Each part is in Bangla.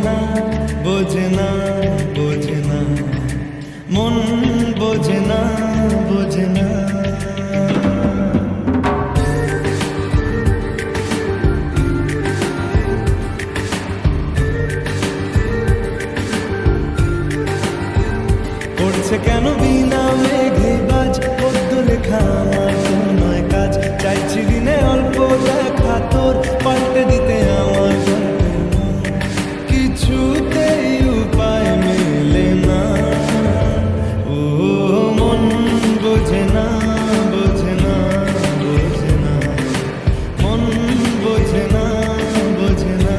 না বোঝে না বোঝে না মন বোঝে না বোঝে না করছে কেন বিনা মেঘে বাজ পদ্ম লেখা আমার তো নয় কাজ চাইছি দিনে অল্প দেখা তোর পাল্টে দিতে আমার গল্পের মন কিছুতেই উপায় মেলে না ও মন বোঝে না বোঝে না বোঝে না মন বোঝে না বোঝে না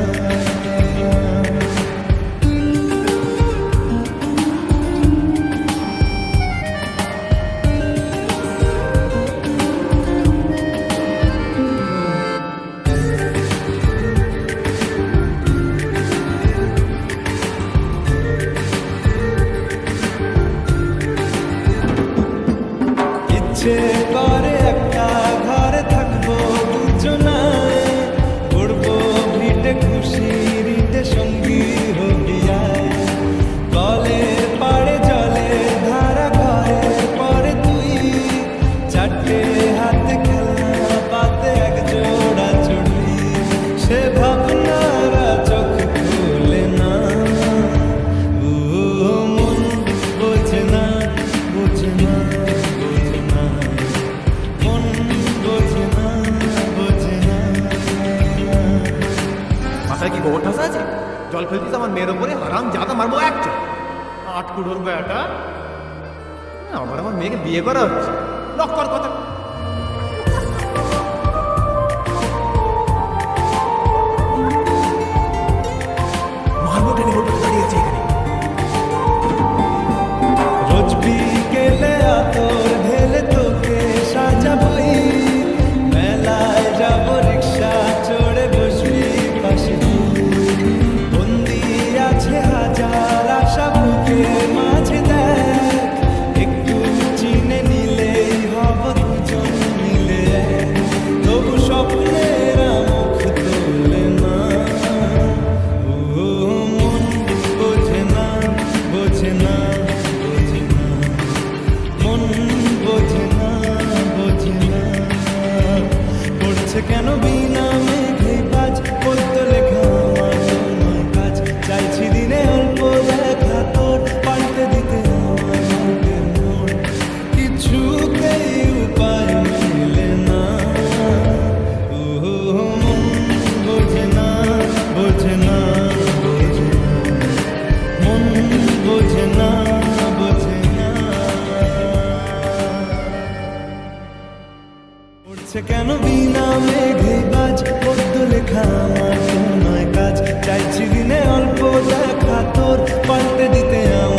ইচ্ছে করে একটা ঘরে থাকবো দুজনায় করবো ভিটে খুশি রিটে সঙ্গী হবিয়ায় কলের পাড়ে জলের ধারা ঘরে পরে তুই চারটে হাতে খেলা পাতে এক জোড়া চড়ি সে ভাবনারা চোখ খুলে না ও মন বোঝে না বোঝে না মাথায় কি গোবর ঠাসা আছে? জল ফেলতিস আমার মেয়ের ওপরে, হারাম জাদা মারবো একটা আট কুড়োর বেটা। আমার মেয়েকে বিয়ে করা হচ্ছে, লক কর কথা। মারবো টেনে দাঁড়িয়ে আছে এখানে। রোজ বিকেলে আতর ঢেলে তোকে সাজাবই, মেলায় যাবো রিক্সা চড়ে বসবি পাশে বন্দি আছে হাজার আশা বুকের মাঝে দেখ একটু চিনে নিলেই হব দুজন মিলে তবু স্বপ্নের মুখ তোলে না ও মন বোঝে না বোঝে না বোঝে না মন বোঝে না বোঝে না পড়ছে কেন বিনা মেঘে বাজ পদ্ম লেখা আমার নয় কাজ চাইছি দিনে অল্প দেখা তোর পাল্টে দিতে আমার গল্পের মন কিছুতেই উপায় মেলে না ও মন বোঝে না বোঝে না বোঝে না মন বোঝে না বোঝে না পড়ছে কেন বিনা মেঘে বাজ পদ্ম লেখা আমার তো নয় কাজ চাইছি দিনে অল্প দেখা তোর পাল্টে দিতে আমার